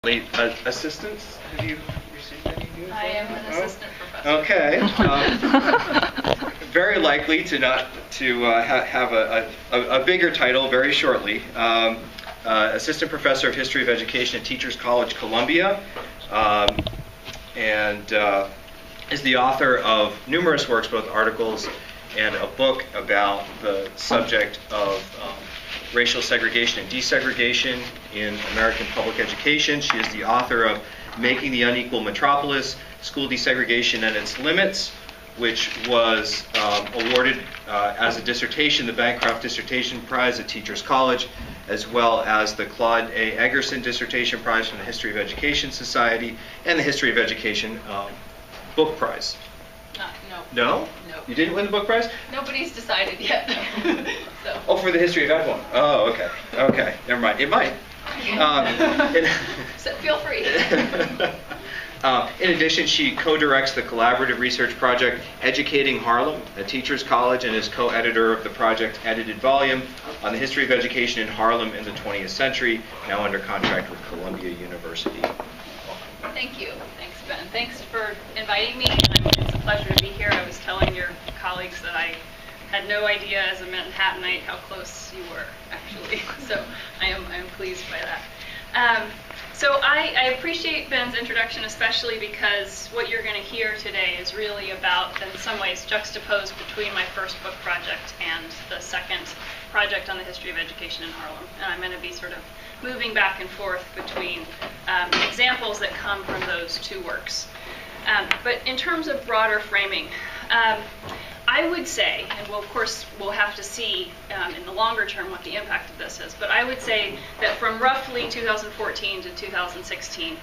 Assistants? Have you received any news? I am an assistant professor. Okay. Very likely to not have a bigger title very shortly. Assistant Professor of History of Education at Teachers College, Columbia, and is the author of numerous works, both articles and a book about the subject of racial segregation and desegregation in American public education. She is the author of Making the Unequal Metropolis, School Desegregation and Its Limits, which was awarded as a dissertation, the Bancroft Dissertation Prize at Teachers College, as well as the Claude A. Eggerson Dissertation Prize from the History of Education Society, and the History of Education Book Prize. No? No? You didn't win the book prize? Nobody's decided yet. So. Oh, for the History of Ed one. Oh, okay. Okay, never mind. It might. So feel free. In addition, she co-directs the collaborative research project Educating Harlem at Teachers College and is co-editor of the project's edited volume on the history of education in Harlem in the 20th century, now under contract with Columbia University. Thank you. Thanks, Ben. Thanks for inviting me. It's a pleasure to be here. I was telling your colleagues that I had no idea as a Manhattanite how close you were, actually. So I am pleased by that. So I appreciate Ben's introduction, especially because what you're going to hear today is really about, in some ways, juxtaposed between my first book project and the second project on the history of education in Harlem. And I'm going to be sort of moving back and forth between examples that come from those two works. But in terms of broader framing, I would say, and of course we'll have to see in the longer term what the impact of this is, but I would say that from roughly 2014 to 2016,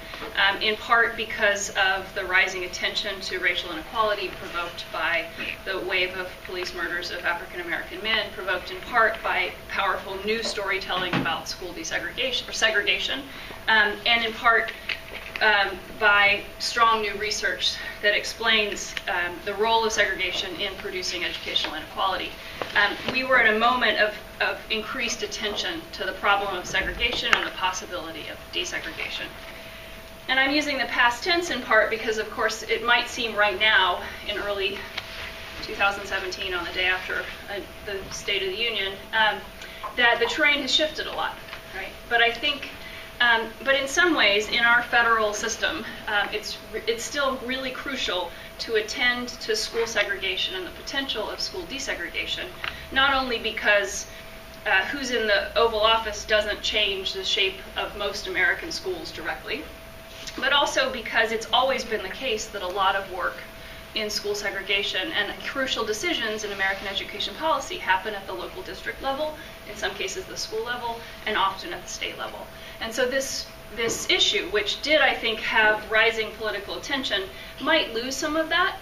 in part because of the rising attention to racial inequality provoked by the wave of police murders of African American men, provoked in part by powerful new storytelling about school desegregation or segregation, and in part by strong new research that explains the role of segregation in producing educational inequality. We were at a moment of increased attention to the problem of segregation and the possibility of desegregation. And I'm using the past tense in part because, of course, it might seem right now, in early 2017, on the day after the State of the Union, that the terrain has shifted a lot, right? But I think but in some ways, in our federal system, it's still really crucial to attend to school segregation and the potential of school desegregation, not only because who's in the Oval Office doesn't change the shape of most American schools directly, but also because it's always been the case that a lot of work in school segregation and crucial decisions in American education policy happen at the local district level, in some cases the school level, and often at the state level. And so this issue, which did, I think, have rising political attention, might lose some of that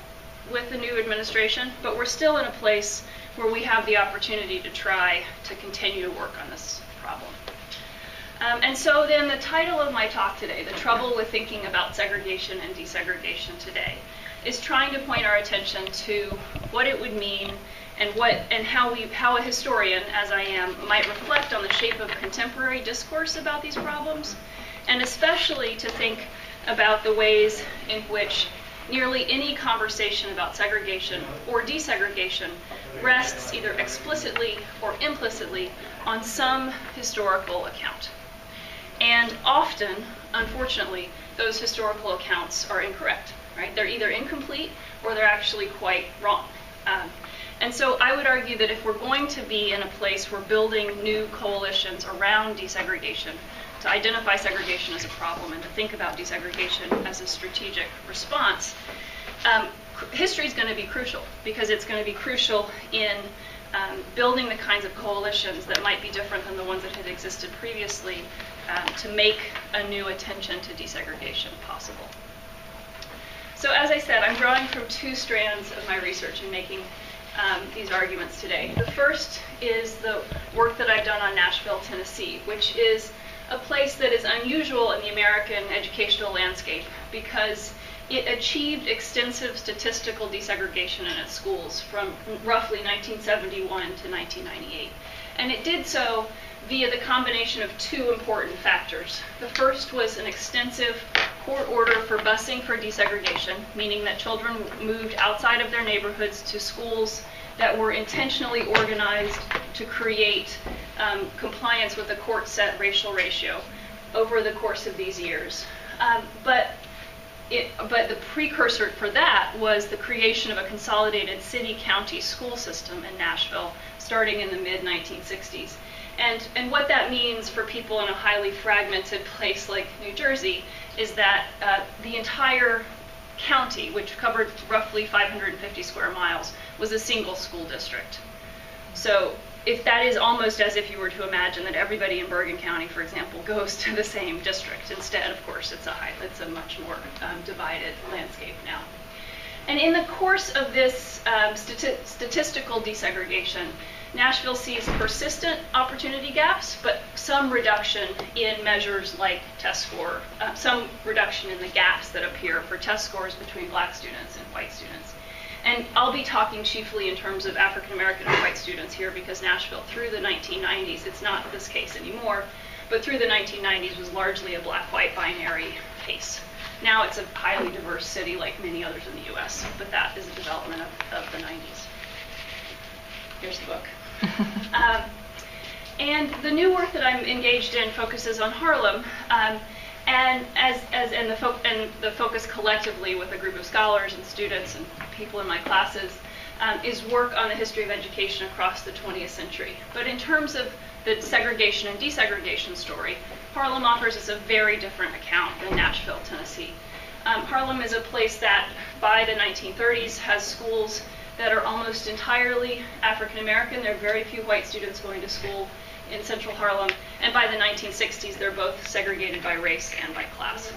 with the new administration, but we're still in a place where we have the opportunity to try to continue to work on this problem. And so then the title of my talk today, The Trouble with Thinking About Segregation and Desegregation Today, is trying to point our attention to what it would mean and how a historian, as I am, might reflect on the shape of contemporary discourse about these problems, and especially to think about the ways in which nearly any conversation about segregation or desegregation rests either explicitly or implicitly on some historical account. And often, unfortunately, those historical accounts are incorrect, right? They're either incomplete or they're actually quite wrong. And so I would argue that if we're going to be in a place where building new coalitions around desegregation, to identify segregation as a problem and to think about desegregation as a strategic response, history is going to be crucial, because it's going to be crucial in building the kinds of coalitions that might be different than the ones that had existed previously to make a new attention to desegregation possible. So as I said, I'm drawing from two strands of my research in making these arguments today. The first is the work that I've done on Nashville, Tennessee, which is a place that is unusual in the American educational landscape because it achieved extensive statistical desegregation in its schools from roughly 1971 to 1998. And it did so via the combination of two important factors. The first was an extensive court order for busing for desegregation, meaning that children moved outside of their neighborhoods to schools that were intentionally organized to create compliance with the court-set racial ratio over the course of these years. But the precursor for that was the creation of a consolidated city-county school system in Nashville starting in the mid-1960s. And what that means for people in a highly fragmented place like New Jersey is that the entire county, which covered roughly 550 square miles, was a single school district. So if that is almost as if you were to imagine that everybody in Bergen County, for example, goes to the same district. Instead, of course, it's a much more divided landscape now. And in the course of this statistical desegregation, Nashville sees persistent opportunity gaps, but some reduction in measures like test score, some reduction in the gaps that appear for test scores between black students and white students. And I'll be talking chiefly in terms of African American and white students here because Nashville, through the 1990s, it's not this case anymore, but through the 1990s was largely a black-white binary case. Now it's a highly diverse city like many others in the US, but that is a development of the 90s. Here's the book. And the new work that I'm engaged in focuses on Harlem, and the focus collectively with a group of scholars and students and people in my classes is work on the history of education across the 20th century. But in terms of the segregation and desegregation story, Harlem offers us a very different account than Nashville, Tennessee. Harlem is a place that by the 1930s has schools that are almost entirely African American. There are very few white students going to school in central Harlem, and by the 1960s they're both segregated by race and by class.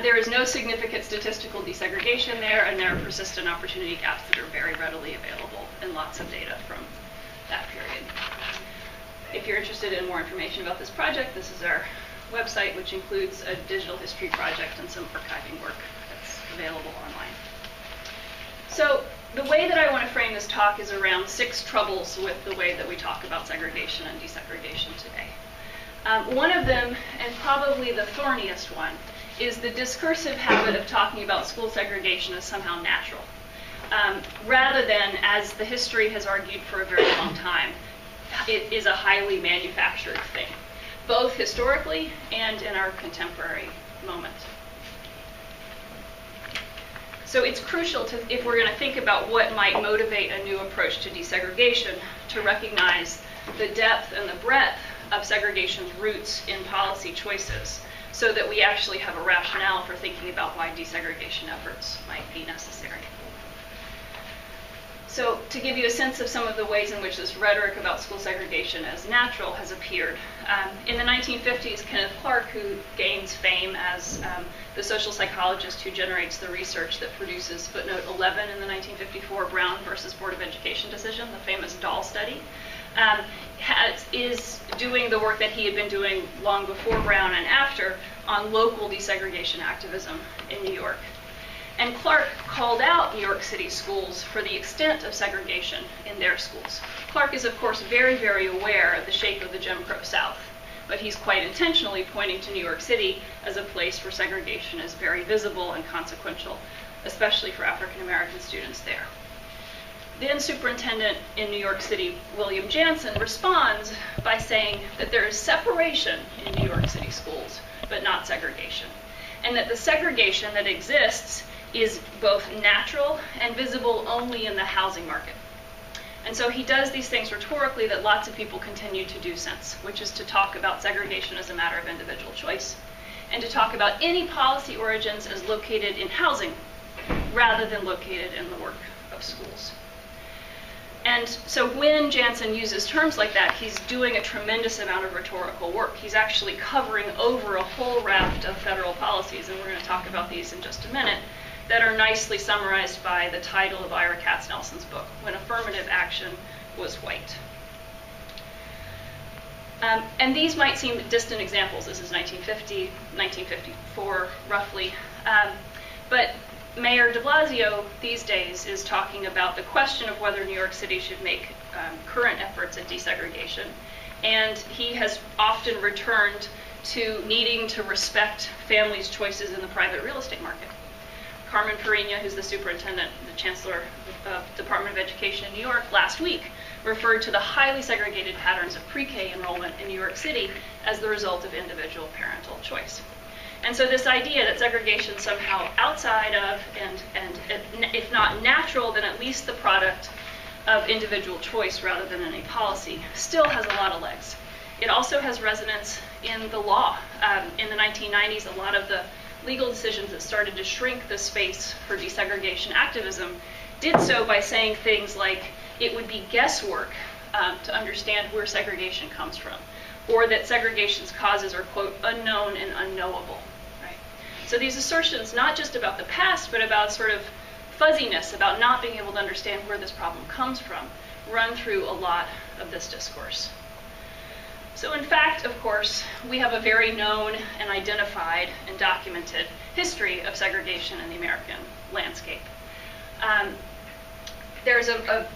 There is no significant statistical desegregation there, and there are persistent opportunity gaps that are very readily available, and lots of data from that period. If you're interested in more information about this project, this is our website, which includes a digital history project and some archiving work that's available online. So the way that I want to frame this talk is around 6 troubles with the way that we talk about segregation and desegregation today. One of them, and probably the thorniest one, is the discursive habit of talking about school segregation as somehow natural, rather than, as the history has argued for a very long time, it is a highly manufactured thing, both historically and in our contemporary moment. So it's crucial to, if we're going to think about what might motivate a new approach to desegregation, to recognize the depth and the breadth of segregation's roots in policy choices, so that we actually have a rationale for thinking about why desegregation efforts might be necessary. So to give you a sense of some of the ways in which this rhetoric about school segregation as natural has appeared, in the 1950s, Kenneth Clark, who gains fame as the social psychologist who generates the research that produces footnote 11 in the 1954 Brown versus Board of Education decision, the famous doll study, is doing the work that he had been doing long before Brown and after on local desegregation activism in New York. And Clark called out New York City schools for the extent of segregation in their schools. Clark is, of course, very, very aware of the shape of the Jim Crow South, but he's quite intentionally pointing to New York City as a place where segregation is very visible and consequential, especially for African American students there. Then Superintendent in New York City, William Jansen, responds by saying that there is separation in New York City schools, but not segregation, and that the segregation that exists is both natural and visible only in the housing market. And so he does these things rhetorically that lots of people continue to do since, which is to talk about segregation as a matter of individual choice, and to talk about any policy origins as located in housing, rather than located in the work of schools. And so when Jansen uses terms like that, he's doing a tremendous amount of rhetorical work. He's actually covering over a whole raft of federal policies, and we're going to talk about these in just a minute, that are nicely summarized by the title of Ira Katznelson's book, When Affirmative Action Was White. And these might seem distant examples. This is 1950, 1954, roughly. But Mayor de Blasio these days is talking about the question of whether New York City should make current efforts at desegregation and he has often returned to needing to respect families' choices in the private real estate market. Carmen Perina, who's the superintendent, the chancellor of the Department of Education in New York, last week referred to the highly segregated patterns of pre-K enrollment in New York City as the result of individual parental choice. And so this idea that segregation somehow outside of and if not natural, then at least the product of individual choice rather than any policy still has a lot of legs. It also has resonance in the law. In the 1990s, a lot of the legal decisions that started to shrink the space for desegregation activism did so by saying things like it would be guesswork to understand where segregation comes from, or that segregation's causes are, quote, unknown and unknowable. Right? So these assertions, not just about the past, but about sort of fuzziness, about not being able to understand where this problem comes from, run through a lot of this discourse. So in fact, of course, we have a very known and identified and documented history of segregation in the American landscape. There's a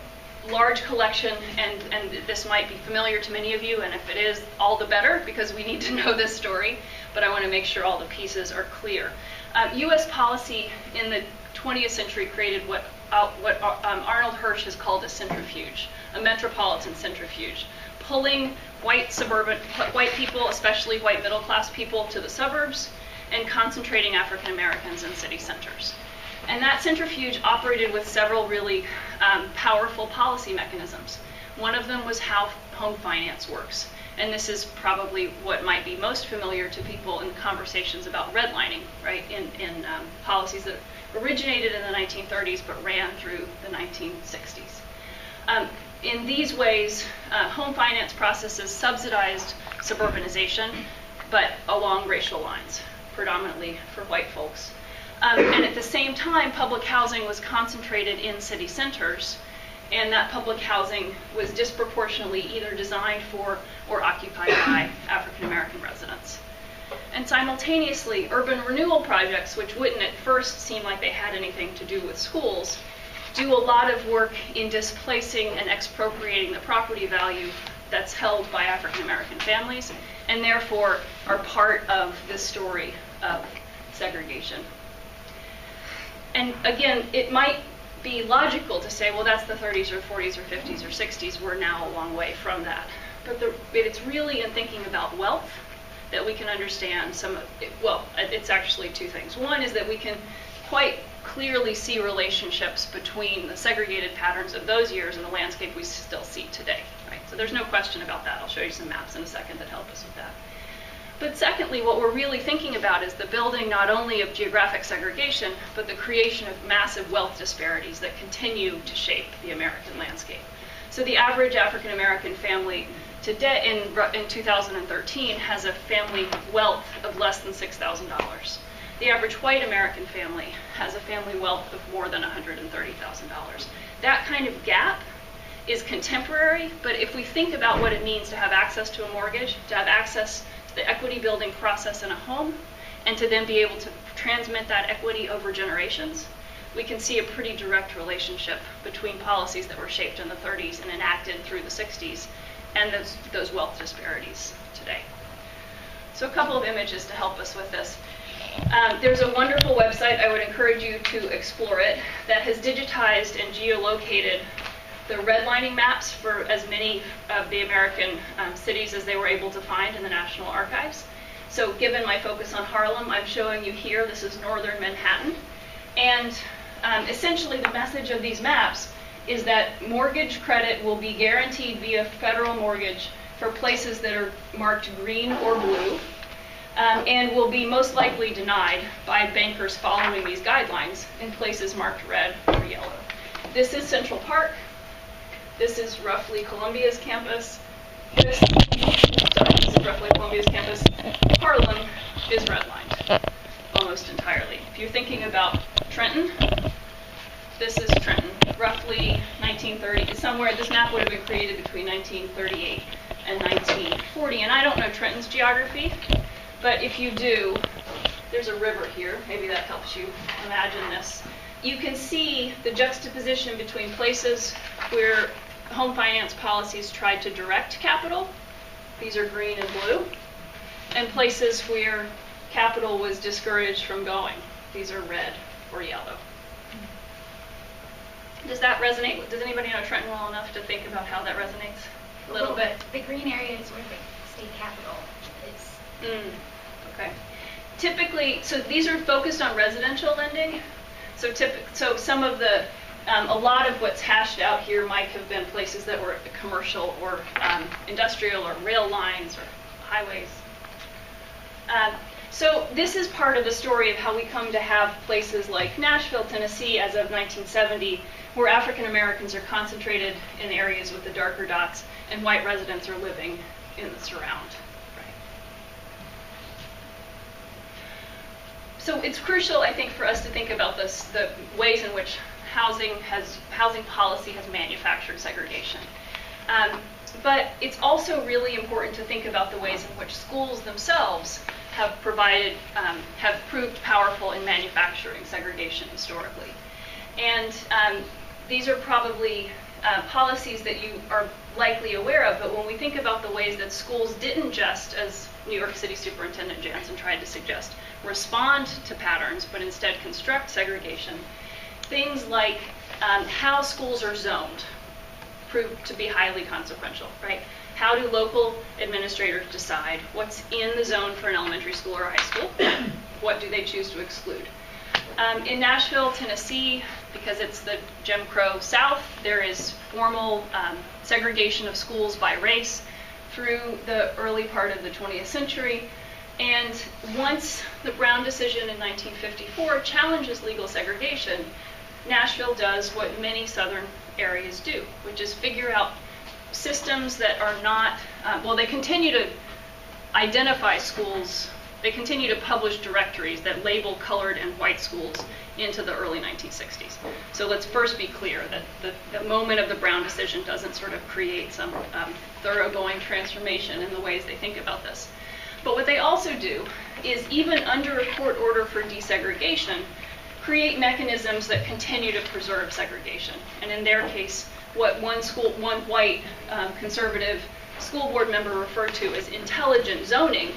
large collection, and this might be familiar to many of you, and if it is, all the better, because we need to know this story, but I want to make sure all the pieces are clear. U.S. policy in the 20th century created what Arnold Hirsch has called a centrifuge, a metropolitan centrifuge, pulling white people, especially white middle-class people, to the suburbs and concentrating African Americans in city centers. And that centrifuge operated with several really powerful policy mechanisms. One of them was how home finance works. And this is probably what might be most familiar to people in conversations about redlining, right, in policies that originated in the 1930s but ran through the 1960s. In these ways, home finance processes subsidized suburbanization, but along racial lines, predominantly for white folks. And at the same time, public housing was concentrated in city centers, and that public housing was disproportionately either designed for or occupied by African American residents. And simultaneously, urban renewal projects, which wouldn't at first seem like they had anything to do with schools, do a lot of work in displacing and expropriating the property value that's held by African American families, and therefore are part of this story of segregation. And again, it might be logical to say, well, that's the 30s or 40s or 50s or 60s. We're now a long way from that. But it's really in thinking about wealth that we can understand some of it. Well, it's actually two things. One is that we can quite clearly see relationships between the segregated patterns of those years and the landscape we still see today. Right? So there's no question about that. I'll show you some maps in a second that help us with that. But secondly, what we're really thinking about is the building not only of geographic segregation, but the creation of massive wealth disparities that continue to shape the American landscape. So the average African American family today in 2013 has a family wealth of less than $6,000. The average white American family has a family wealth of more than $130,000. That kind of gap is contemporary, but if we think about what it means to have access to a mortgage, to have access to the equity building process in a home, and to then be able to transmit that equity over generations, we can see a pretty direct relationship between policies that were shaped in the 30s and enacted through the 60s and those wealth disparities today. So a couple of images to help us with this. There's a wonderful website, I would encourage you to explore it, that has digitized and geolocated the redlining maps for as many of the American cities as they were able to find in the National Archives. So given my focus on Harlem, I'm showing you here, this is northern Manhattan. And essentially the message of these maps is that mortgage credit will be guaranteed via federal mortgage for places that are marked green or blue, and will be most likely denied by bankers following these guidelines in places marked red or yellow. This is Central Park. This is roughly Columbia's campus. This is roughly Columbia's campus. Harlem is redlined almost entirely. If you're thinking about Trenton, this is Trenton, roughly 1930. Somewhere, this map would have been created between 1938 and 1940. And I don't know Trenton's geography, but if you do, there's a river here. Maybe that helps you imagine this. You can see the juxtaposition between places where home finance policies tried to direct capital These are green and blue. And places where capital was discouraged from going. These are red or yellow. Does that resonate? Does anybody know Trenton well enough to think about how that resonates a little bit? The green area is where the state capital is. Okay. Typically, so these are focused on residential lending. So some of the, a lot of what's hashed out here might have been places that were commercial or industrial or rail lines or highways. So this is part of the story of how we come to have places like Nashville, Tennessee, as of 1970, where African Americans are concentrated in areas with the darker dots, and white residents are living in the surround. Right. So it's crucial, I think, for us to think about this, the ways in which housing policy has manufactured segregation. But it's also really important to think about the ways in which schools themselves have proved powerful in manufacturing segregation historically. And these are probably policies that you are likely aware of, but when we think about the ways that schools didn't just, as New York City Superintendent Jansen tried to suggest, respond to patterns, but instead construct segregation, things like how schools are zoned proved to be highly consequential, right? How do local administrators decide what's in the zone for an elementary school or high school? What do they choose to exclude? In Nashville, Tennessee, because it's the Jim Crow South, there is formal segregation of schools by race through the early part of the 20th century. And once the Brown decision in 1954 challenges legal segregation, Nashville does what many southern areas do, which is figure out systems that are not, they continue to identify schools, they continue to publish directories that label colored and white schools into the early 1960s. So let's first be clear that the moment of the Brown decision doesn't sort of create some thoroughgoing transformation in the ways they think about this. But what they also do is, even under a court order for desegregation, create mechanisms that continue to preserve segregation. And in their case, what one white conservative school board member referred to as intelligent zoning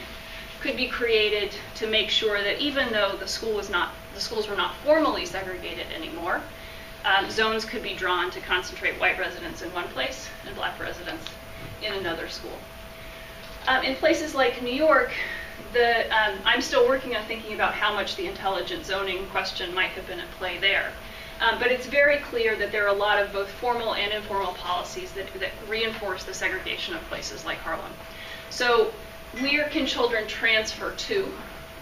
could be created to make sure that even though the schools were not formally segregated anymore, zones could be drawn to concentrate white residents in one place and black residents in another school. In places like New York, I'm still working on thinking about how much the intelligent zoning question might have been at play there. But it's very clear that there are a lot of both formal and informal policies that reinforce the segregation of places like Harlem. So where can children transfer to,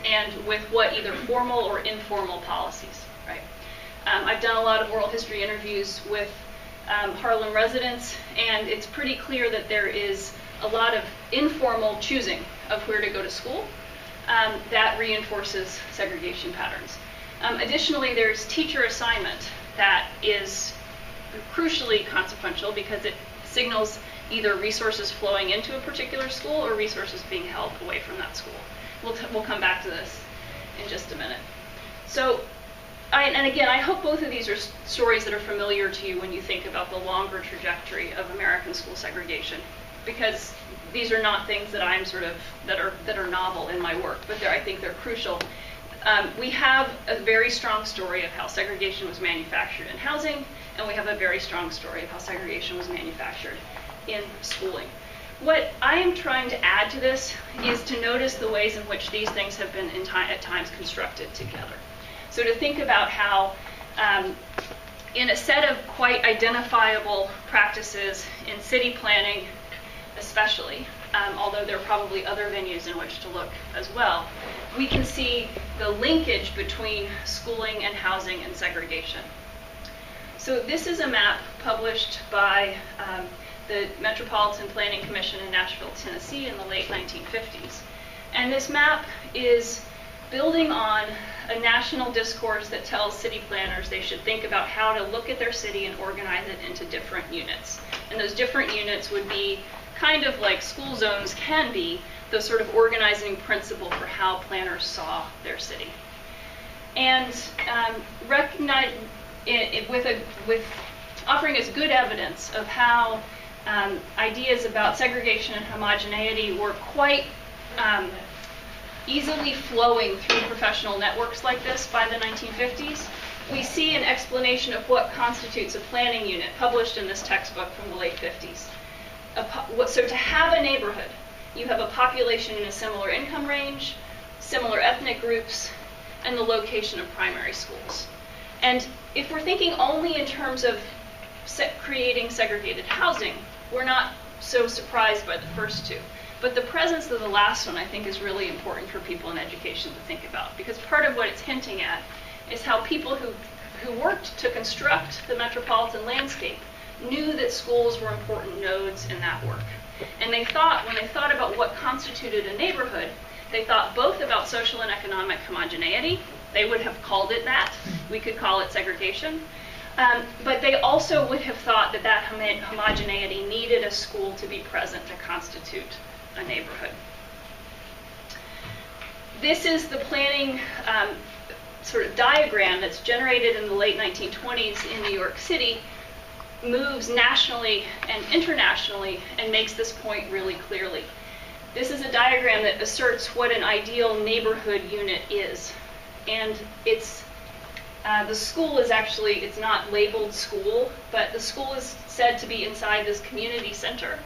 and with what either formal or informal policies, right? I've done a lot of oral history interviews with Harlem residents, and it's pretty clear that there is a lot of informal choosing of where to go to school that reinforces segregation patterns. Additionally, there's teacher assignment that is crucially consequential because it signals either resources flowing into a particular school or resources being held away from that school. We'll come back to this in just a minute. So, and again, I hope both of these are stories that are familiar to you when you think about the longer trajectory of American school segregation, because these are not things that I'm that are novel in my work, but I think they're crucial. We have a very strong story of how segregation was manufactured in housing, and we have a very strong story of how segregation was manufactured in schooling. What I am trying to add to this is to notice the ways in which these things have been at times constructed together. So to think about how in a set of quite identifiable practices in city planning especially, although there are probably other venues in which to look as well, we can see the linkage between schooling and housing and segregation. So this is a map published by the Metropolitan Planning Commission in Nashville, Tennessee in the late 1950s. And this map is building on a national discourse that tells city planners they should think about how to look at their city and organize it into different units. And those different units would be kind of like school zones can be, the sort of organizing principle for how planners saw their city. And with offering us good evidence of how ideas about segregation and homogeneity were quite easily flowing through professional networks like this by the 1950s. We see an explanation of what constitutes a planning unit published in this textbook from the late 50s. So to have a neighborhood, you have a population in a similar income range, similar ethnic groups, and the location of primary schools. And if we're thinking only in terms of creating segregated housing, we're not so surprised by the first two. But the presence of the last one, I think, is really important for people in education to think about, because part of what it's hinting at is how people who worked to construct the metropolitan landscape knew that schools were important nodes in that work. And they thought, when they thought about what constituted a neighborhood, they thought both about social and economic homogeneity. They would have called it that. We could call it segregation. But they also would have thought that that homogeneity needed a school to be present to constitute a neighborhood. This is the planning sort of diagram that's generated in the late 1920s in New York City, moves nationally and internationally, and makes this point really clearly. This is a diagram that asserts what an ideal neighborhood unit is. And it's the school is actually, it's not labeled school, but the school is said to be inside this community center.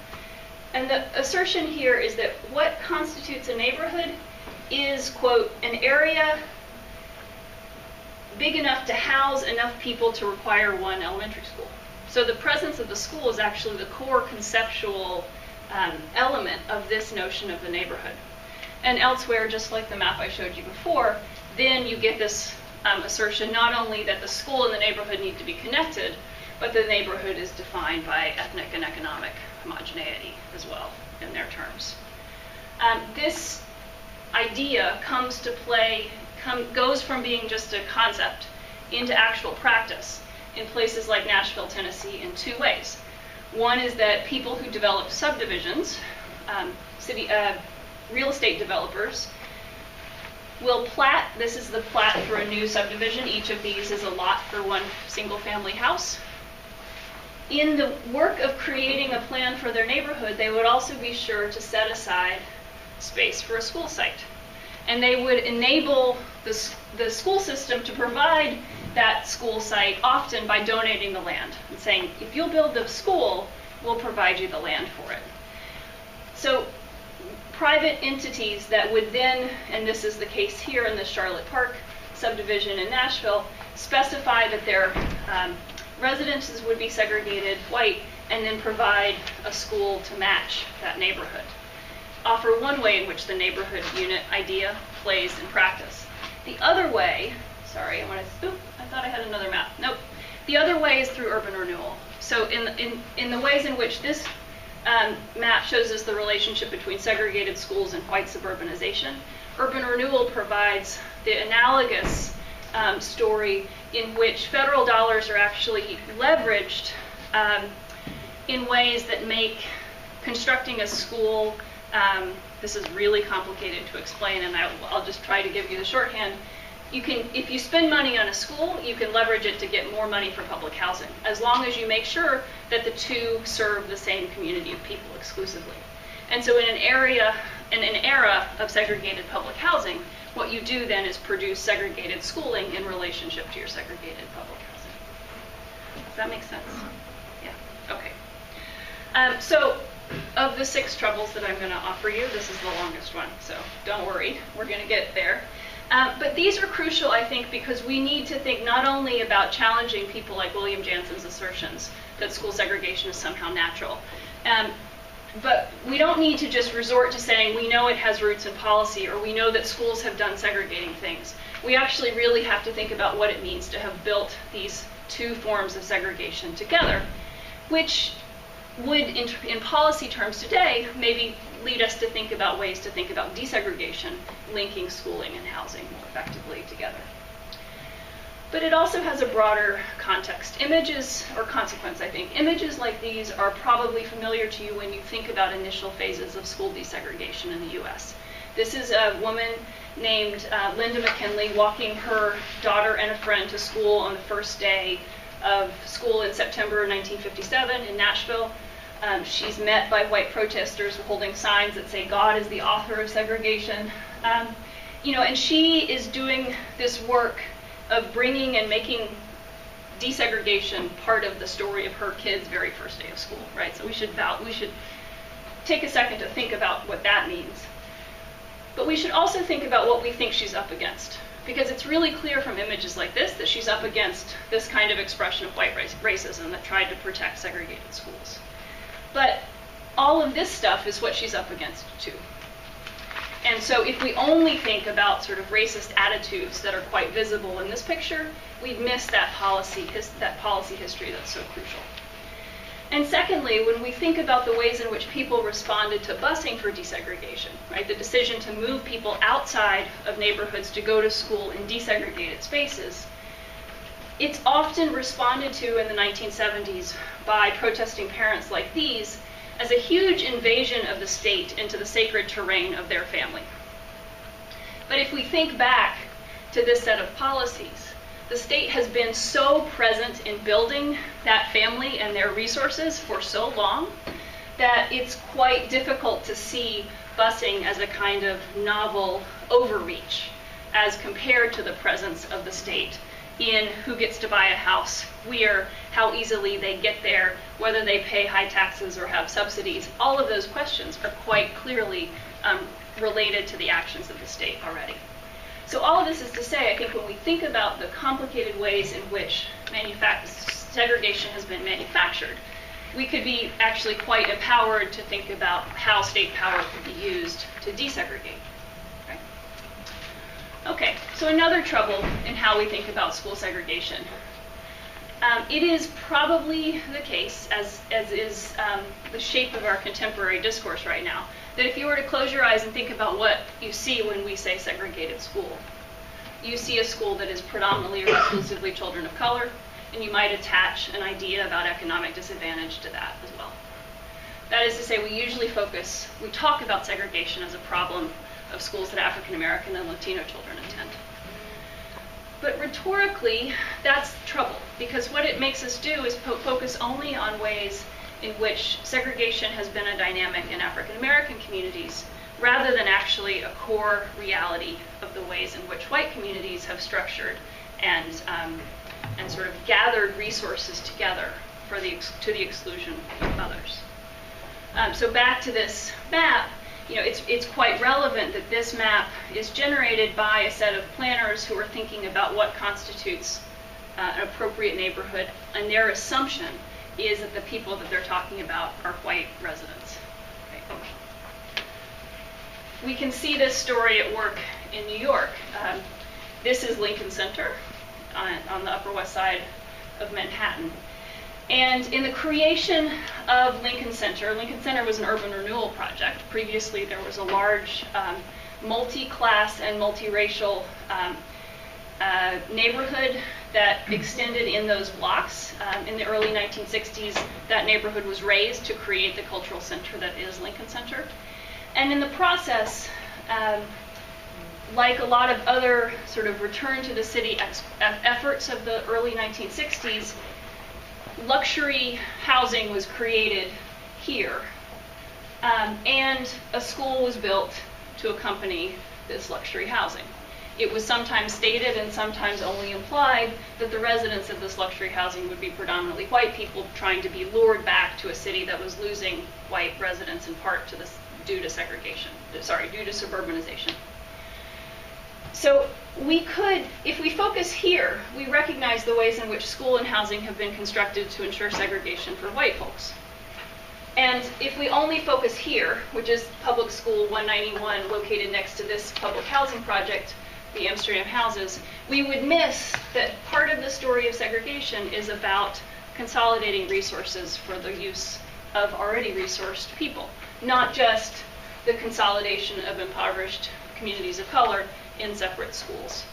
And the assertion here is that what constitutes a neighborhood is, quote, an area big enough to house enough people to require one elementary school. So the presence of the school is actually the core conceptual element of this notion of the neighborhood. And elsewhere, just like the map I showed you before, then you get this assertion not only that the school and the neighborhood need to be connected, but the neighborhood is defined by ethnic and economic homogeneity as well in their terms. This idea comes to play, goes from being just a concept into actual practice in places like Nashville, Tennessee, in two ways. One is that people who develop subdivisions, real estate developers, will plat. This is the plat for a new subdivision. Each of these is a lot for one single-family house. In the work of creating a plan for their neighborhood, they would also be sure to set aside space for a school site. And they would enable the school system to provide that school site, often by donating the land and saying, if you'll build the school, we'll provide you the land for it. So private entities that would then, and this is the case here in the Charlotte Park subdivision in Nashville, specify that their residences would be segregated white and then provide a school to match that neighborhood. Offer one way in which the neighborhood unit idea plays in practice. The other way, sorry, I thought I had another map. Nope. The other way is through urban renewal. So in the ways in which this map shows us the relationship between segregated schools and white suburbanization, urban renewal provides the analogous story in which federal dollars are actually leveraged in ways that make constructing a school, this is really complicated to explain, and I'll just try to give you the shorthand. If you spend money on a school, you can leverage it to get more money for public housing, as long as you make sure that the two serve the same community of people exclusively. And so in an era of segregated public housing, what you do then is produce segregated schooling in relationship to your segregated public housing. Does that make sense? Yeah, okay. So of the 6 troubles that I'm going to offer you, this is the longest one, so don't worry, we're going to get there. But these are crucial, I think, because we need to think not only about challenging people like William Jansen's assertions that school segregation is somehow natural, but we don't need to just resort to saying we know it has roots in policy or we know that schools have done segregating things. We actually really have to think about what it means to have built these 2 forms of segregation together, which would, in policy terms today, maybe lead us to think about ways to think about desegregation, linking schooling and housing more effectively together. But it also has a broader context. Images, or consequence, I think. Images like these are probably familiar to you when you think about initial phases of school desegregation in the US. This is a woman named Linda McKinley walking her daughter and a friend to school on the first day of school in September 1957 in Nashville. She's met by white protesters holding signs that say, "God is the author of segregation." And she is doing this work of bringing and making desegregation part of the story of her kids' very first day of school, right? So we should take a second to think about what that means. But we should also think about what we think she's up against, because it's really clear from images like this that she's up against this kind of expression of white racism that tried to protect segregated schools. But all of this stuff is what she's up against too. And so if we only think about sort of racist attitudes that are quite visible in this picture, we'd miss that policy history that's so crucial. And secondly, when we think about the ways in which people responded to busing for desegregation, right, the decision to move people outside of neighborhoods to go to school in desegregated spaces, it's often responded to in the 1970s by protesting parents like these as a huge invasion of the state into the sacred terrain of their family. But if we think back to this set of policies, the state has been so present in building that family and their resources for so long that it's quite difficult to see busing as a kind of novel overreach as compared to the presence of the state in who gets to buy a house, where, how easily they get there, whether they pay high taxes or have subsidies. All of those questions are quite clearly related to the actions of the state already. So all of this is to say, I think when we think about the complicated ways in which segregation has been manufactured, we could be actually quite empowered to think about how state power could be used to desegregate. Okay, so another trouble in how we think about school segregation. It is probably the case, as is the shape of our contemporary discourse right now, that if you were to close your eyes and think about what you see when we say segregated school, you see a school that is predominantly or exclusively children of color, and you might attach an idea about economic disadvantage to that as well. That is to say, we talk about segregation as a problem of schools that African American and Latino children attend. But rhetorically, that's trouble, because what it makes us do is focus only on ways in which segregation has been a dynamic in African American communities, rather than actually a core reality of the ways in which white communities have structured and sort of gathered resources together to the exclusion of others. So back to this map, it's quite relevant that this map is generated by a set of planners who are thinking about what constitutes an appropriate neighborhood, and their assumption is that the people that they're talking about are white residents. Okay. We can see this story at work in New York. This is Lincoln Center on the Upper West Side of Manhattan. And in the creation of Lincoln Center was an urban renewal project. Previously, there was a large multi-class and multiracial neighborhood that extended in those blocks. In the early 1960s, that neighborhood was razed to create the cultural center that is Lincoln Center. And in the process, like a lot of other sort of return to the city efforts of the early 1960s, luxury housing was created here, and a school was built to accompany this luxury housing. It was sometimes stated and sometimes only implied that the residents of this luxury housing would be predominantly white people trying to be lured back to a city that was losing white residents in part due to suburbanization. So we could, if we focus here, we recognize the ways in which school and housing have been constructed to ensure segregation for white folks. And if we only focus here, which is Public School 191 located next to this public housing project, the Amsterdam houses, we would miss that part of the story of segregation is about consolidating resources for the use of already resourced people, not just the consolidation of impoverished communities of color in separate schools.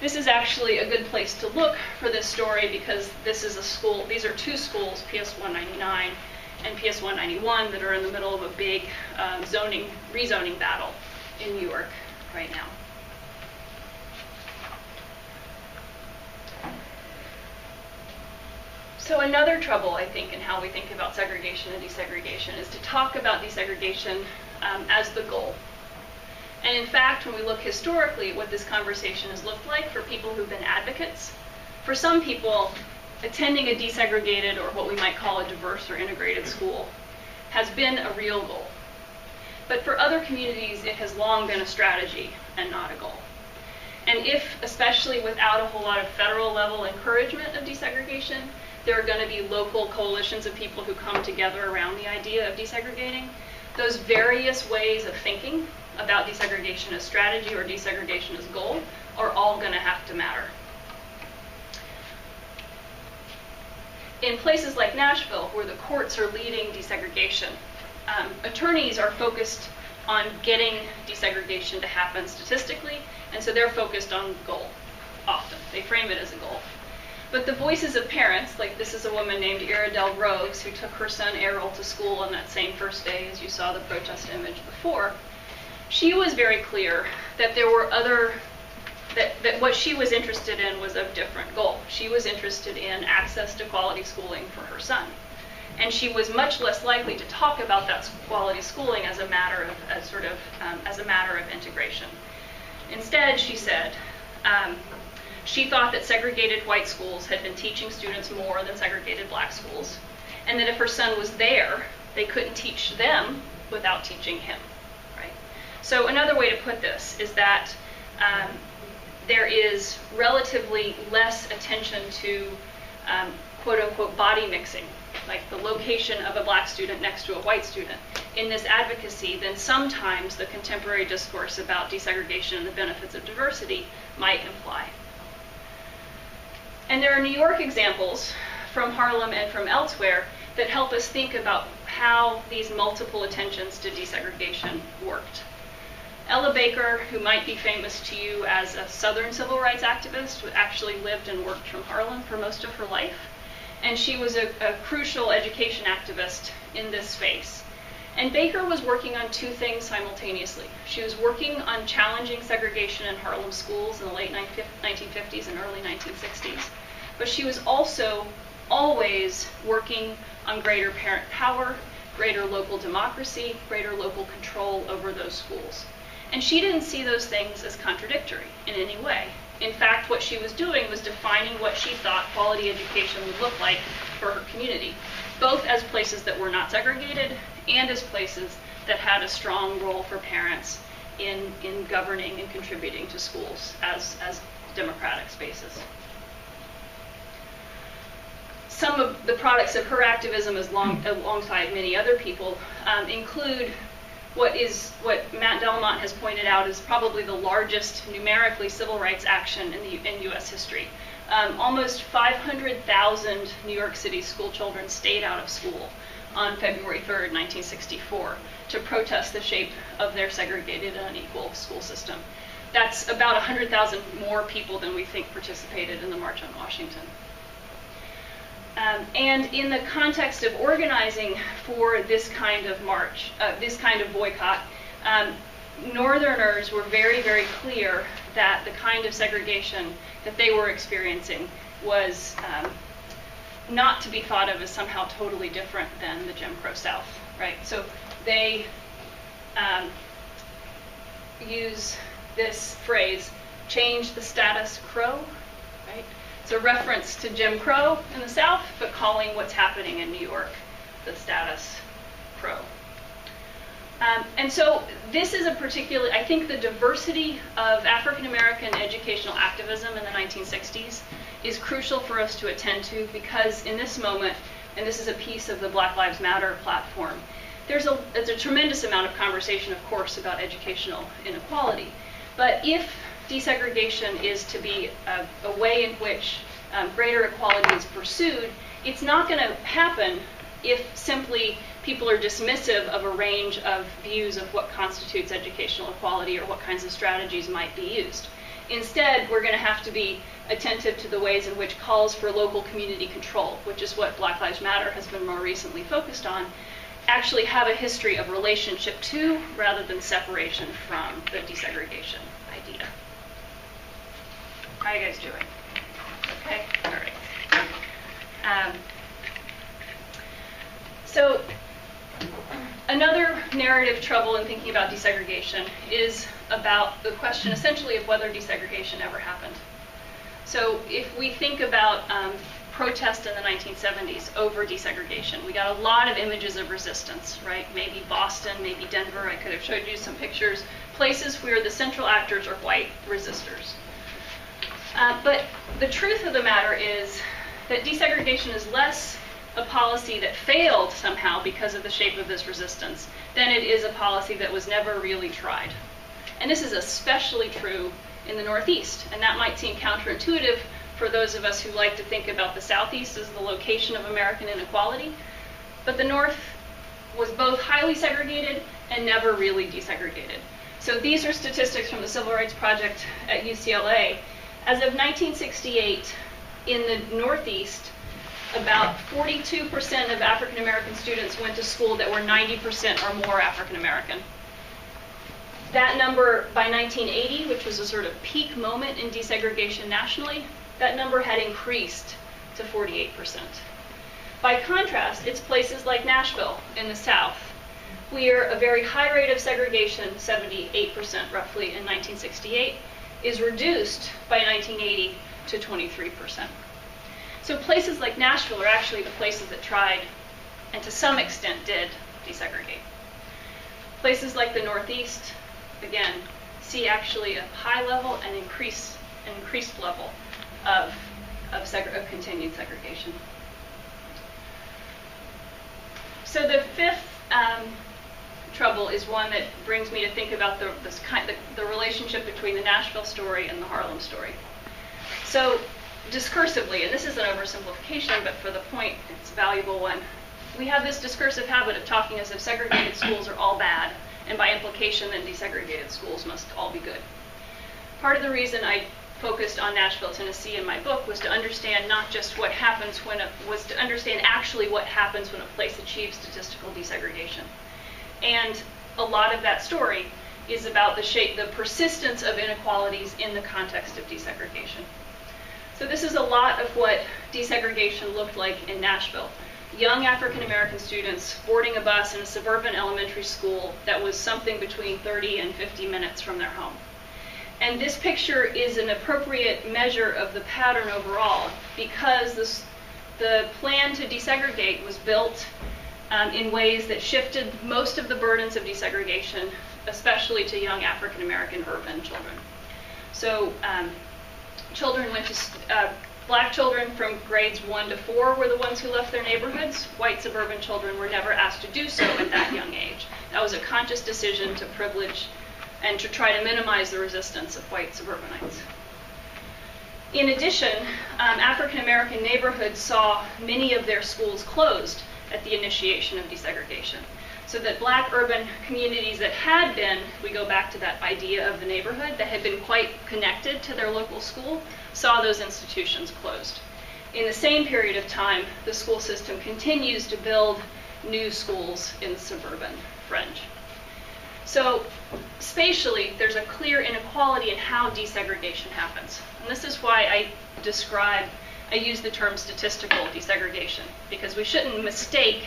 This is actually a good place to look for this story, because this is a school, these are two schools, PS 199 and PS 191, that are in the middle of a big rezoning battle in New York right now. So another trouble, I think, in how we think about segregation and desegregation is to talk about desegregation as the goal. And in fact, when we look historically at what this conversation has looked like for people who've been advocates, for some people, attending a desegregated or what we might call a diverse or integrated school has been a real goal. But for other communities, it has long been a strategy and not a goal. And if, especially without a whole lot of federal level encouragement of desegregation, there are going to be local coalitions of people who come together around the idea of desegregating, those various ways of thinking about desegregation as strategy or desegregation as goal are all going to have to matter. In places like Nashville, where the courts are leading desegregation, attorneys are focused on getting desegregation to happen statistically, and so they're focused on goal, often. They frame it as a goal. But the voices of parents, like this is a woman named Iredell Groves who took her son Errol to school on that same first day as you saw the protest image before, she was very clear that there were that what she was interested in was a different goal. She was interested in access to quality schooling for her son. And she was much less likely to talk about that quality schooling as a matter of integration. Instead, she said, she thought that segregated white schools had been teaching students more than segregated black schools, and that if her son was there, they couldn't teach them without teaching him, right? So another way to put this is that there is relatively less attention to quote-unquote body mixing, like the location of a black student next to a white student, in this advocacy than sometimes the contemporary discourse about desegregation and the benefits of diversity might imply. And there are New York examples from Harlem and from elsewhere that help us think about how these multiple attentions to desegregation worked. Ella Baker, who might be famous to you as a Southern civil rights activist, who actually lived and worked from Harlem for most of her life, and she was a crucial education activist in this space. And Baker was working on two things simultaneously. She was working on challenging segregation in Harlem schools in the late 1950s and early 1960s. But she was also always working on greater parent power, greater local democracy, greater local control over those schools. And she didn't see those things as contradictory in any way. In fact, what she was doing was defining what she thought quality education would look like for her community, both as places that were not segregated and as places that had a strong role for parents in governing and contributing to schools as democratic spaces. Some of the products of her activism alongside many other people include what Matt Delmont has pointed out is probably the largest numerically civil rights action in U.S. history. Almost 500,000 New York City school children stayed out of school on February 3rd, 1964, to protest the shape of their segregated and unequal school system. That's about 100,000 more people than we think participated in the March on Washington. And in the context of organizing for this kind of march, this kind of boycott, Northerners were very, very clear that the kind of segregation that they were experiencing was not to be thought of as somehow totally different than the Jim Crow South, right? So they use this phrase, change the status quo, right? It's a reference to Jim Crow in the South, but calling what's happening in New York the status quo. And so this is I think the diversity of African American educational activism in the 1960s is crucial for us to attend to, because in this moment, and this is a piece of the Black Lives Matter platform, there's a tremendous amount of conversation, of course, about educational inequality. But if desegregation is to be a way in which greater equality is pursued, it's not going to happen if simply people are dismissive of a range of views of what constitutes educational equality or what kinds of strategies might be used. Instead, we're going to have to be attentive to the ways in which calls for local community control, which is what Black Lives Matter has been more recently focused on, actually have a history of relationship to rather than separation from the desegregation idea. How are you guys doing? Okay? All right. So another narrative trouble in thinking about desegregation is about the question essentially of whether desegregation ever happened. So if we think about protest in the 1970s over desegregation, we got a lot of images of resistance, right? Maybe Boston, maybe Denver. I could have showed you some pictures, places where the central actors are white resistors. But the truth of the matter is that desegregation is less a policy that failed somehow because of the shape of this resistance than it is a policy that was never really tried. And this is especially true in the Northeast, and that might seem counterintuitive for those of us who like to think about the Southeast as the location of American inequality. But the North was both highly segregated and never really desegregated. So these are statistics from the Civil Rights Project at UCLA. As of 1968, in the Northeast, about 42% of African American students went to school that were 90% or more African American. That number by 1980, which was a sort of peak moment in desegregation nationally, that number had increased to 48%. By contrast, it's places like Nashville in the South, where a very high rate of segregation, 78% roughly in 1968, is reduced by 1980 to 23%. So places like Nashville are actually the places that tried, and to some extent did, desegregate. Places like the Northeast, again, see actually a high level and increased level of continued segregation. So the fifth trouble is one that brings me to think about the relationship between the Nashville story and the Harlem story. So discursively, and this is an oversimplification, but for the point, it's a valuable one, we have this discursive habit of talking as if segregated schools are all bad, and by implication then desegregated schools must all be good. Part of the reason I focused on Nashville, Tennessee in my book was to understand not just what happens was to understand actually what happens when a place achieves statistical desegregation. And a lot of that story is about the persistence of inequalities in the context of desegregation. So this is a lot of what desegregation looked like in Nashville. Young African American students boarding a bus in a suburban elementary school that was something between 30 and 50 minutes from their home. And this picture is an appropriate measure of the pattern overall because the plan to desegregate was built in ways that shifted most of the burdens of desegregation, especially to young African American urban children. So children went to, black children from grades 1 to 4 were the ones who left their neighborhoods. White suburban children were never asked to do so at that young age. That was a conscious decision to privilege and to try to minimize the resistance of white suburbanites. In addition, African American neighborhoods saw many of their schools closed at the initiation of desegregation. So that black urban communities that had been, we go back to that idea of the neighborhood, that had been quite connected to their local school, saw those institutions closed. In the same period of time, the school system continues to build new schools in the suburban fringe. So spatially, there's a clear inequality in how desegregation happens. And this is why I use the term statistical desegregation, because we shouldn't mistake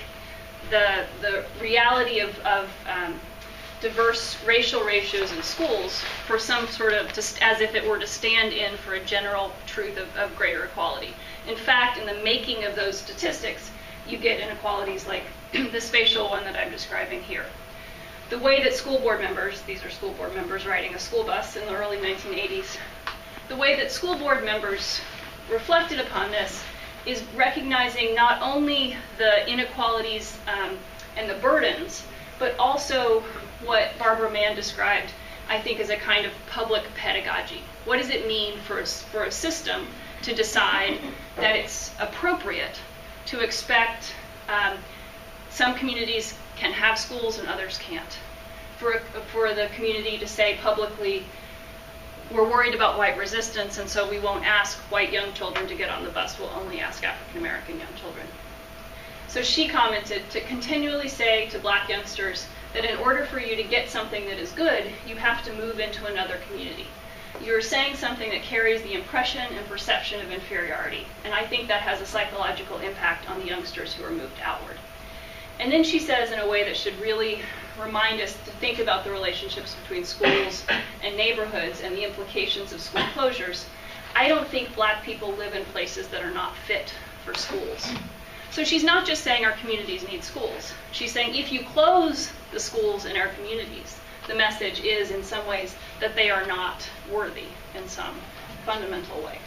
the reality of diverse racial ratios in schools for some sort of, as if it were to stand in for a general truth of greater equality. In fact, in the making of those statistics, you get inequalities like the spatial one that I'm describing here. The way that school board members, these are school board members riding a school bus in the early 1980s, the way that school board members reflected upon this is recognizing not only the inequalities and the burdens, but also what Barbara Mann described, I think, as a kind of public pedagogy. What does it mean for a system to decide that it's appropriate to expect some communities can have schools and others can't? For the community to say publicly, we're worried about white resistance, and so we won't ask white young children to get on the bus. We'll only ask African American young children. So she commented to continually say to black youngsters that in order for you to get something that is good, you have to move into another community. You're saying something that carries the impression and perception of inferiority, and I think that has a psychological impact on the youngsters who are moved outward. And then she says, in a way that should really remind us to think about the relationships between schools and neighborhoods and the implications of school closures, I don't think black people live in places that are not fit for schools. So she's not just saying our communities need schools. She's saying if you close the schools in our communities, the message is in some ways that they are not worthy in some fundamental way.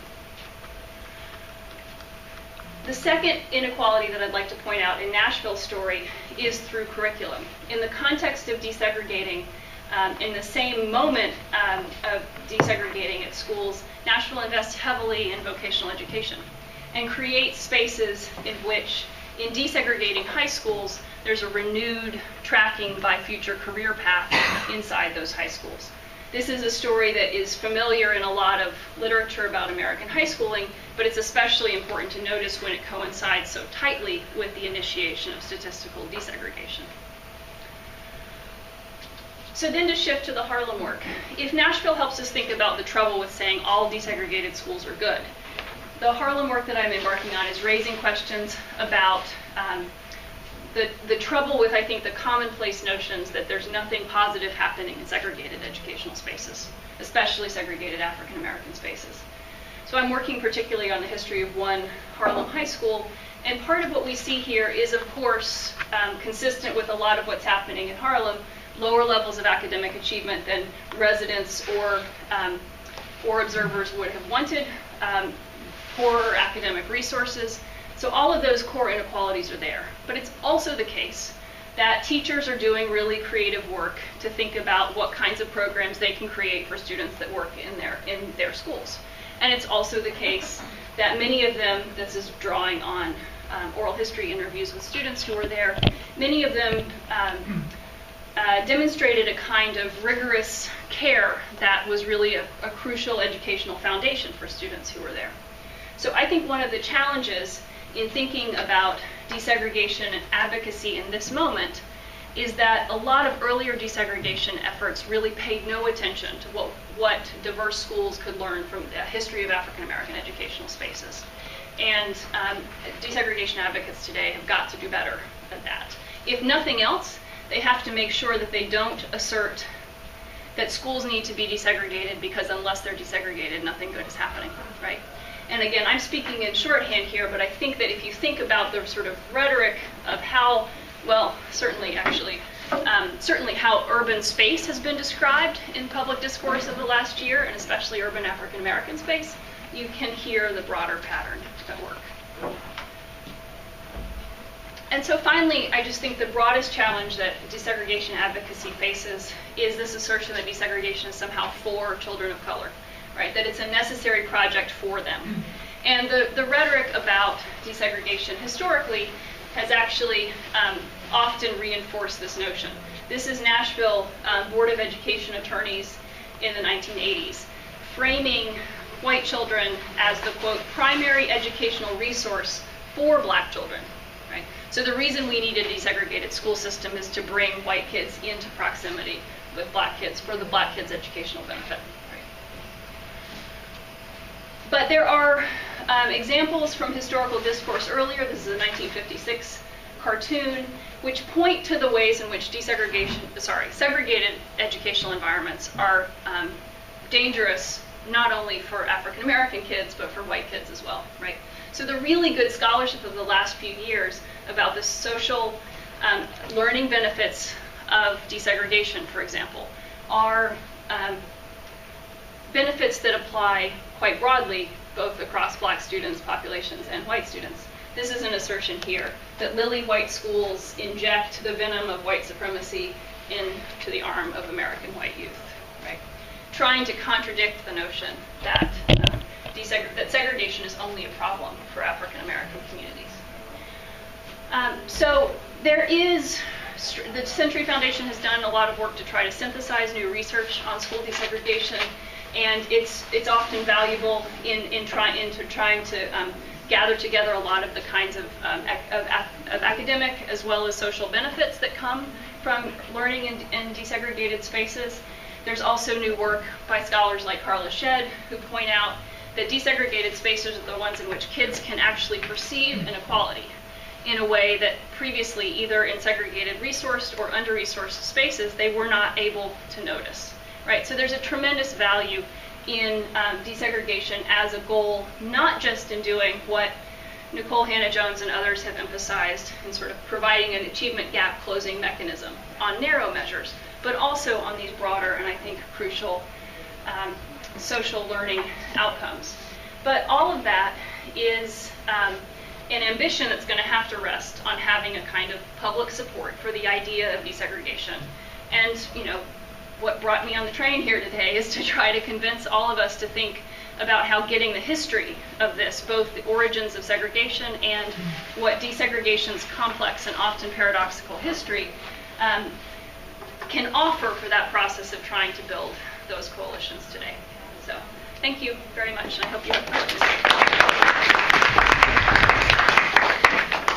The second inequality that I'd like to point out in Nashville's story is through curriculum. In the context of desegregating, in the same moment of desegregating at schools, Nashville invests heavily in vocational education and creates spaces in which, in desegregating high schools, there's a renewed tracking by future career path inside those high schools. This is a story that is familiar in a lot of literature about American high schooling, but it's especially important to notice when it coincides so tightly with the initiation of statistical desegregation. So then to shift to the Harlem work. If Nashville helps us think about the trouble with saying all desegregated schools are good, the Harlem work that I'm embarking on is raising questions about the trouble with, I think, the commonplace notions that there's nothing positive happening in segregated educational spaces, especially segregated African American spaces. So I'm working particularly on the history of one Harlem high school, and part of what we see here is, of course, consistent with a lot of what's happening in Harlem, lower levels of academic achievement than residents or observers would have wanted, poorer academic resources. So all of those core inequalities are there. But it's also the case that teachers are doing really creative work to think about what kinds of programs they can create for students that work in their schools. And it's also the case that many of them, this is drawing on oral history interviews with students who were there, many of them demonstrated a kind of rigorous care that was really a crucial educational foundation for students who were there. So I think one of the challenges in thinking about desegregation and advocacy in this moment is that a lot of earlier desegregation efforts really paid no attention to what diverse schools could learn from the history of African American educational spaces. And desegregation advocates today have got to do better at that. If nothing else, they have to make sure that they don't assert that schools need to be desegregated because unless they're desegregated, nothing good is happening, right? And again, I'm speaking in shorthand here, but I think that if you think about the sort of rhetoric of how, well, certainly how urban space has been described in public discourse of the last year, and especially urban African American space, you can hear the broader pattern at work. And so finally, I just think the broadest challenge that desegregation advocacy faces is this assertion that desegregation is somehow for children of color, right? That it's a necessary project for them. And the rhetoric about desegregation historically has actually often reinforced this notion. This is Nashville Board of Education attorneys in the 1980s, framing white children as the, quote, primary educational resource for black children. Right? So the reason we need a desegregated school system is to bring white kids into proximity with black kids for the black kids' educational benefit. Right? But there are examples from historical discourse earlier. This is a 1956 cartoon, which point to the ways in which segregated educational environments are dangerous, not only for African American kids, but for white kids as well, right? So the really good scholarship of the last few years about the social learning benefits of desegregation, for example, are benefits that apply quite broadly, both across black students, populations, and white students. This is an assertion here that lily white schools inject the venom of white supremacy into the arm of American white youth, right? Trying to contradict the notion that that segregation is only a problem for African American communities. So there is, the Century Foundation has done a lot of work to try to synthesize new research on school desegregation, and it's often valuable in trying to gather together a lot of the kinds of academic as well as social benefits that come from learning in desegregated spaces. There's also new work by scholars like Carla Shedd who point out that desegregated spaces are the ones in which kids can actually perceive inequality. in a way that previously, either in segregated resourced or under-resourced spaces, they were not able to notice, right? So there's a tremendous value in desegregation as a goal, not just in doing what Nicole Hannah-Jones and others have emphasized in sort of providing an achievement gap closing mechanism on narrow measures, but also on these broader and I think crucial social learning outcomes. But all of that is an ambition that's going to have to rest on having a kind of public support for the idea of desegregation. And, you know, what brought me on the train here today is to try to convince all of us to think about how getting the history of this, both the origins of segregation and what desegregation's complex and often paradoxical history can offer for that process of trying to build those coalitions today. So thank you very much, and I hope you have fun.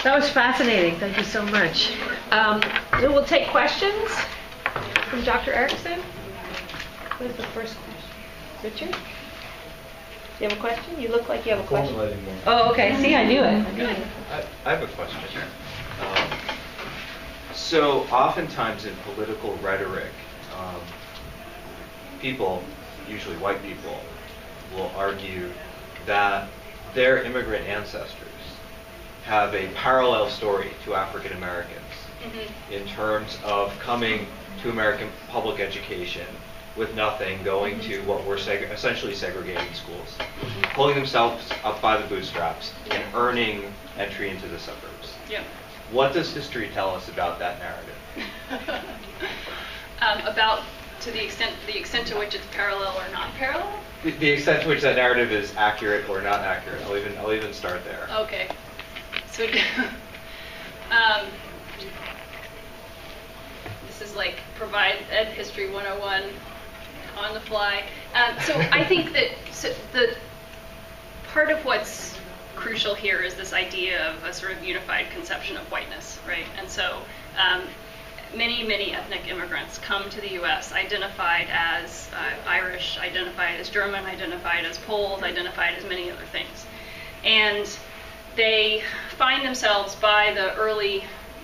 That was fascinating. Thank you so much. We will take questions from Dr. Erickson. What is the first question? Richard? Do you have a question? You look like you have a question. Oh, okay. See, I knew it. I have a question. So oftentimes in political rhetoric, people, usually white people, will argue that their immigrant ancestors have a parallel story to African Americans in terms of coming to American public education with nothing, going to what were essentially segregated schools, pulling themselves up by the bootstraps, and earning entry into the suburbs. Yeah. What does history tell us about that narrative? About to the extent to which it's parallel or not parallel? The extent to which that narrative is accurate or not accurate. I'll even start there. Okay. So this is like provide Ed History 101 on the fly. So I think that the part of what's crucial here is this idea of a sort of unified conception of whiteness, right? And so many ethnic immigrants come to the U.S. identified as Irish, identified as German, identified as Poles, identified as many other things. And they find themselves by the early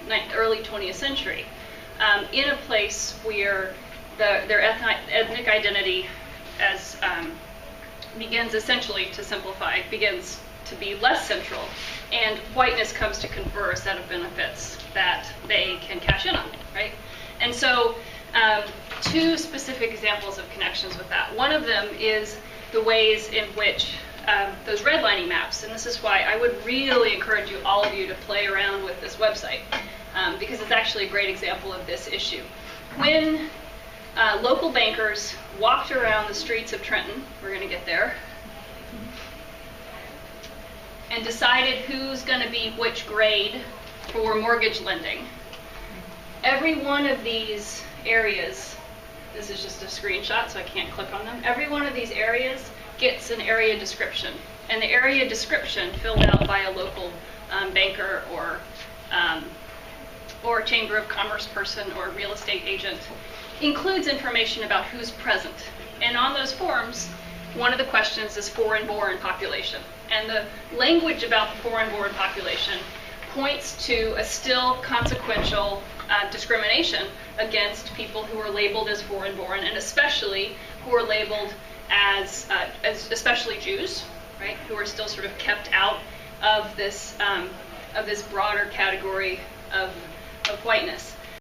20th century in a place where their ethnic identity as begins, essentially to simplify, begins to be less central, and whiteness comes to confer a set of benefits that they can cash in on, right? And so two specific examples of connections with that. One of them is the ways in which those redlining maps, and this is why I would really encourage all of you to play around with this website, because it's actually a great example of this issue. When local bankers walked around the streets of Trenton, we're going to get there, and decided who's going to be which grade for mortgage lending, every one of these areas, this is just a screenshot so I can't click on them, every one of these areas gets an area description, and the area description filled out by a local banker or Chamber of Commerce person or real estate agent includes information about who's present. And on those forms, one of the questions is foreign-born population. And the language about the foreign-born population points to a still consequential discrimination against people who are labeled as foreign-born, and especially who are labeled as especially Jews, right, who are still sort of kept out of this broader category of whiteness.